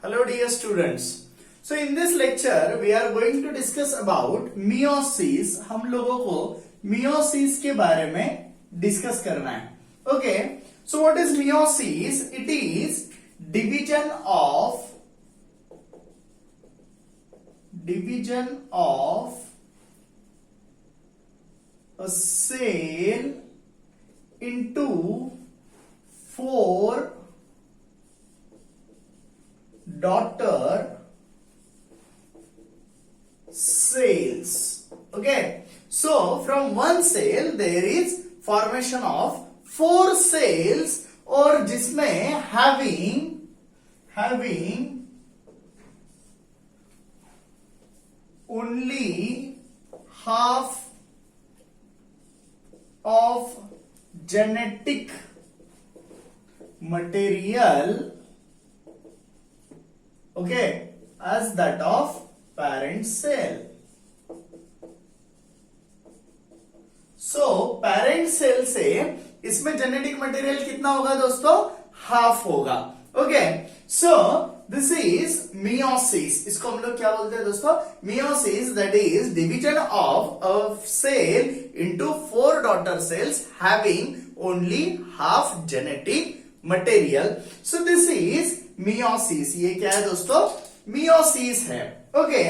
Hello dear students. So in this lecture we are going to discuss about meiosis. हम लोगों को meiosis के बारे में डिस्कस करना है. Okay. So what is meiosis? It is division of a cell into 4 daughter cells. Okay, so from one cell there is formation of 4 cells और जिसमें having only half of genetic material, okay, as that of parent cell. So parent cell से इसमें genetic material कितना होगा दोस्तों? Half होगा. Okay, so this is meiosis. इसको हम लोग क्या बोलते हैं दोस्तों? Meiosis, that is division of a cell into 4 daughter cells having only half genetic material. So this is meiosis. ये क्या है दोस्तों? मियोसिस है. Okay,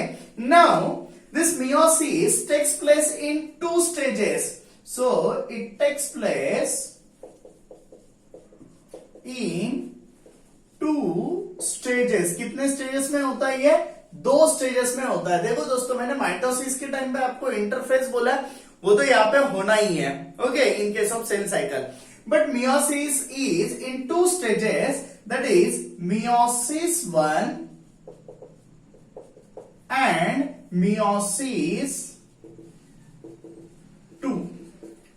now this meiosis takes place in 2 stages. So it takes place in 2 stages. कितने stages में होता है ये? 2 स्टेजेस में होता है. देखो दोस्तों, मैंने माइटोसिस के टाइम पे आपको इंटरफेस बोला, वो तो यहाँ पे होना ही है. Okay, in case of cell cycle. But meiosis is in 2 stages, that is meiosis 1 and meiosis 2.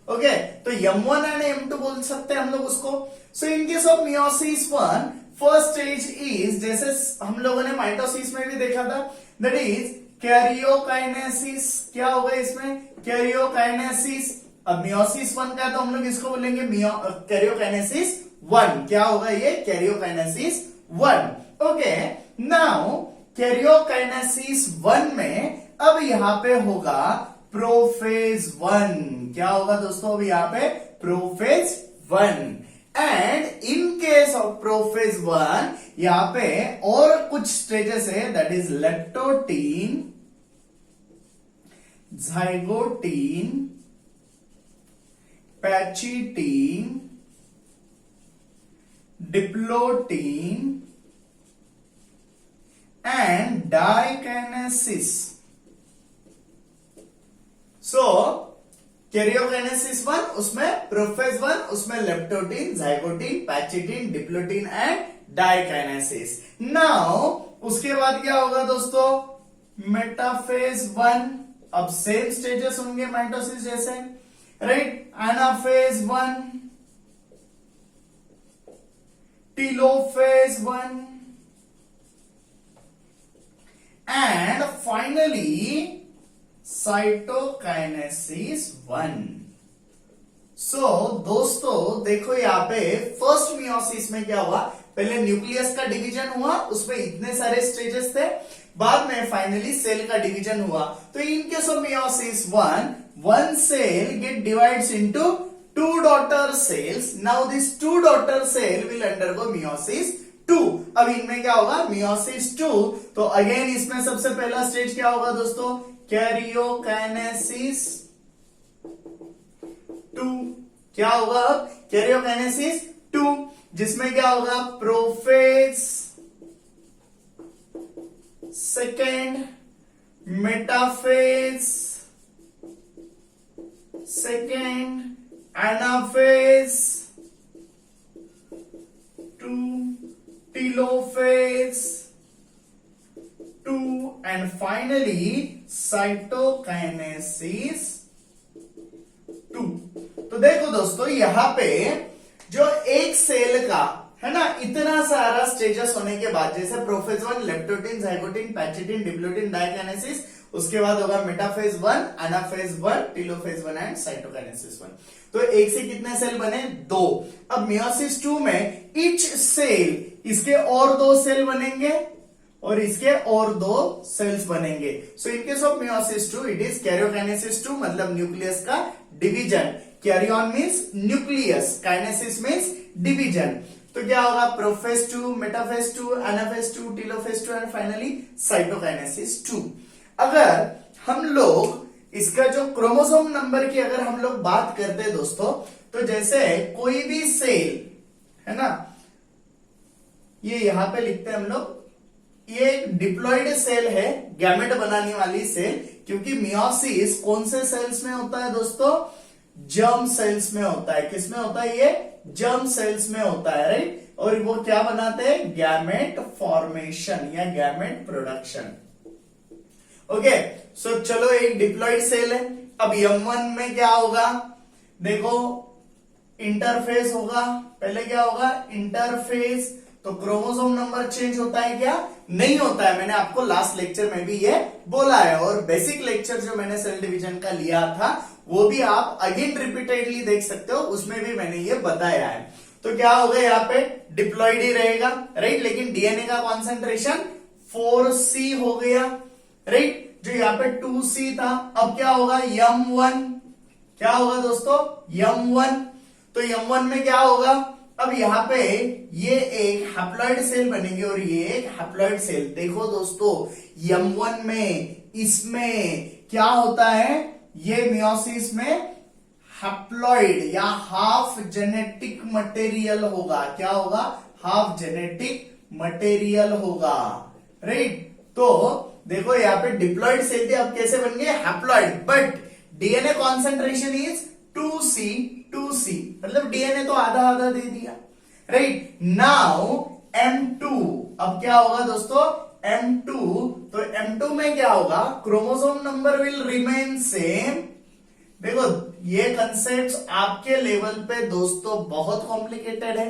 Okay, तो M1 एंड M2 बोल सकते हैं हम लोग उसको. So in case of meiosis 1, first stage is, जैसे हम लोगों ने माइटोसिस में भी देखा था, दैट इज कैरियोकाइनेसिस. क्या होगा इसमें? कैरियोकाइनेसिस. अब मियोसिस 1 का तो हम लोग इसको बोलेंगे कैरियोकाइनेसिस 1. क्या होगा ये? कैरियोकाइनेसिस 1. ओके, नाउ कैरियोकाइनेसिस 1 में अब यहां पे होगा प्रोफेज 1. क्या होगा दोस्तों? अब यहां पे prophase 1. And in case of prophase 1 यहां पे और कुछ स्टेजेस है, that is leptotene, zygotene, pachytene, diplotene and diakinesis. So karyokinesis 1, उसमें प्रोफेज 1, उसमें leptotene, zygotene, pachytene, diplotene and diakinesis. Now उसके बाद क्या होगा दोस्तों? मेटाफेज 1. अब सेम स्टेजेस होंगे माइटोसिस जैसे, right? Anaphase 1, telophase 1 and finally cytokinesis 1. So दोस्तों देखो, यहां पे फर्स्ट मियोसिस में क्या हुआ? पहले न्यूक्लियस का डिवीजन हुआ, उसमें इतने सारे स्टेजेस थे. बाद में फाइनली सेल का डिवीजन हुआ. तो इन case of meiosis 1, one cell get divides into 2 daughter cells. Now this 2 daughter cell will undergo meiosis 2. अब इनमें क्या होगा? meiosis 2. तो अगेन इसमें सबसे पहला स्टेज क्या होगा दोस्तों? कैरियोकाइनेसिस 2. क्या होगा अब? कैरियोकाइनेसिस 2, जिसमें क्या होगा? Prophase second, metaphase second, anaphase 2, telophase 2 and finally cytokinesis 2. तो देखो दोस्तों, यहां पे जो एक सेल का है ना, इतना सारा स्टेजेस होने के बाद, जैसे prophase 1, leptotene, zygotene, pachytene, diplotene, diakinesis, उसके बाद होगा metaphase 1, anaphase 1, telophase 1 and cytokinesis 1. तो एक से कितने सेल बने? 2. अब मियोसिस 2 में ईच सेल, इसके और 2 सेल बनेंगे, और इसके और 2 सेल्स बनेंगे। So in case of meiosis 2 it is karyokinesis 2, मतलब न्यूक्लियस का division. Karyon means nucleus, kinesis means division. तो क्या होगा, prophase 2, metaphase 2, anaphase 2, telophase 2 and finally cytokinesis 2। अगर हम लोग इसका जो क्रोमोसोम नंबर की अगर हम लोग बात करते हैं दोस्तों, तो जैसे कोई भी सेल है ना, ये यहां पे लिखते हैं हम लोग, ये एक डिप्लॉइड सेल है, गैमेट बनाने वाली सेल, क्योंकि मियोसिस कौन से सेल्स में होता है दोस्तों, जर्म सेल्स में होता है। किसमें होता है, ये जर्म सेल्स में होता है, राइट। और वो क्या बनाते हैं, गैमेट फॉर्मेशन या गैमेट प्रोडक्शन। ओके, सो चलो एक डिप्लॉइड सेल है। अब M1 में क्या होगा, देखो इंटरफेस होगा, पहले क्या होगा, इंटरफेस। तो क्रोमोसोम नंबर चेंज होता है क्या, नहीं होता है। मैंने आपको लास्ट लेक्चर में भी ये बोला है, और बेसिक लेक्चर जो मैंने सेल डिवीजन का लिया था वो भी आप अगेन रिपीटेडली देख सकते हो, उसमें भी मैंने ये बताया है। तो क्या होगा, यहाँ पे डिप्लॉइड ही रहेगा, राइट। लेकिन डीएनए का कॉन्सेंट्रेशन 4C हो गया, राइट। जो यहाँ पे 2C था, अब क्या होगा, M1। क्या होगा दोस्तों, M1। तो M1 में क्या होगा, अब यहाँ पे ये एक हैप्लॉइड सेल बनेगी और ये एक हैप्लॉइड सेल। देखो दोस्तों, M1 में इसमें क्या होता है, ये मियोसिस में हैप्लॉइड या हाफ जेनेटिक मटेरियल होगा। क्या होगा, हाफ जेनेटिक मटेरियल होगा, राइट। तो देखो यहाँ पे डिप्लॉइड सेल थी, अब कैसे बन गए, haploid. But DNA concentration is 2C, मतलब डीएनए तो आधा आधा दे दिया, राइट। नाउ M2, अब क्या होगा दोस्तों, M2। तो M2 में क्या होगा, chromosome number will remain same. देखो ये कंसेप्ट्स आपके लेवल पे दोस्तों बहुत कॉम्प्लिकेटेड है।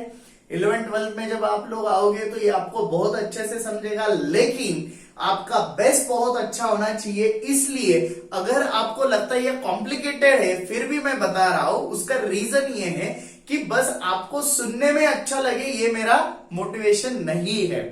11th-12th में जब आप लोग आओगे तो ये आपको बहुत अच्छे से समझेगा, लेकिन आपका बेस्ट बहुत अच्छा होना चाहिए। इसलिए अगर आपको लगता है ये कॉम्प्लिकेटेड है, फिर भी मैं बता रहा हूं, उसका रीजन ये है कि बस आपको सुनने में अच्छा लगे, ये मेरा मोटिवेशन नहीं है,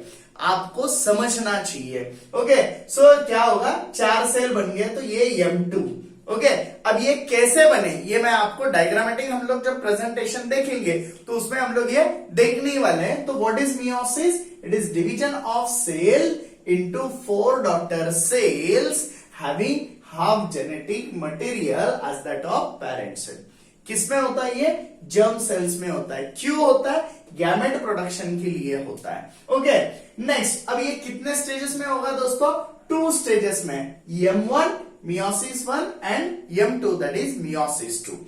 आपको समझना चाहिए। ओके, सो क्या होगा, 4 सेल बन गए, तो ये M2। ओके, अब ये कैसे बने, ये मैं आपको डायग्रामेटिक हम लोग जब प्रेजेंटेशन देखेंगे तो उसमें हम लोग ये देखने वाले हैं। तो what is meiosis, it is division of cell into 4 daughter cells having half genetic material as that of parent cell। किसमें होता है ये, जर्म सेल्स में होता है। क्यों होता है, गैमेट प्रोडक्शन के लिए होता है। ओके, नेक्स्ट, अब ये कितने स्टेजेस में होगा दोस्तों, 2 स्टेजेस में, M1 meiosis 1 and M2 that is meiosis 2।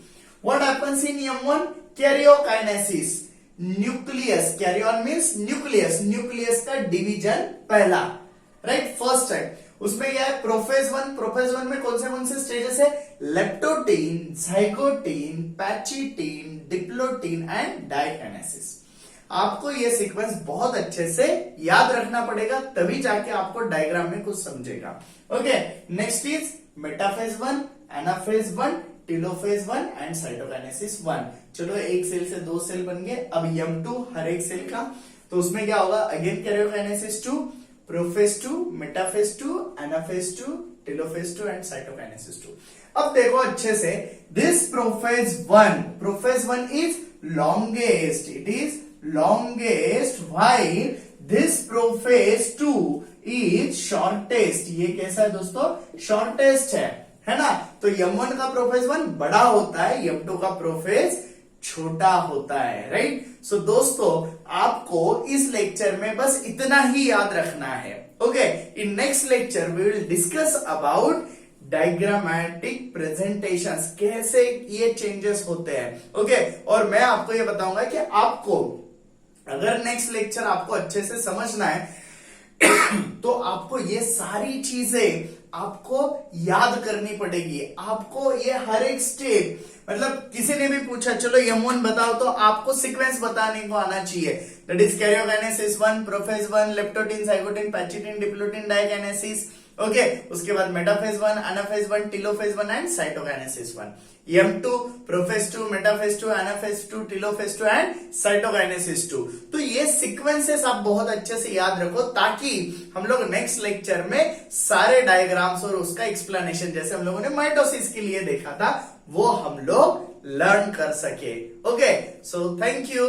what happens in M1, karyokinesis, nucleus, karyon means nucleus, nucleus का डिवीजन पहला, राइट, फर्स्ट है। उसमें क्या है, प्रोफेज 1 में कौन से स्टेजेस है, leptotene, zygotene, pachytene, diplotene and diakinesis. आपको ये सीक्वेंस बहुत अच्छे से याद रखना पड़ेगा, तभी जाके आपको डायग्राम में कुछ समझेगा। Okay, next is metaphase 1, anaphase 1, telophase 1 and cytokinesis 1। चलो एक सेल से 2 सेल बन गए। अब M2 हर एक सेल का, तो उसमें क्या होगा, again karyokinesis 2, prophase 2, metaphase 2, anaphase 2, telophase 2 and cytokinesis 2। अब देखो अच्छे से, this prophase 1 is longest, it is longest, while this prophase 2 is shortest. ये कैसा है दोस्तों, शॉर्टेस्ट है ना। तो M1 का प्रोफेज 1 बड़ा होता है, M2 का प्रोफेज छोटा होता है, राइट। सो दोस्तों आपको इस लेक्चर में बस इतना ही याद रखना है। Okay, in next lecture we will discuss about diagrammatic presentations, कैसे ये चेंजेस होते हैं। ओके, और मैं आपको ये बताऊंगा कि आपको अगर नेक्स्ट लेक्चर आपको अच्छे से समझना है तो आपको ये सारी चीजें आपको याद करनी पड़ेगी। आपको ये हर एक स्टेप, मतलब किसी ने भी पूछा चलो M1 बताओ, तो आपको सीक्वेंस बताने को आना चाहिए। That is karyokinesis 1, prophase 1, leptotene, zygotene, pachytene, diplotene, diakinesis, okay, उसके बाद metaphase 1, anaphase 1, telophase 1 and cytokinesis 1। M2 prophase 2, metaphase 2, anaphase 2, telophase 2 and cytokinesis 2। तो ये सीक्वेंसेस आप बहुत अच्छे से याद रखो, ताकि हम लोग नेक्स्ट लेक्चर में सारे डायग्राम्स और उसका एक्सप्लेनेशन, जैसे हम लोगों ने माइटोसिस के लिए देखा था, वो हम लोग लर्न कर सके। Okay, so thank you.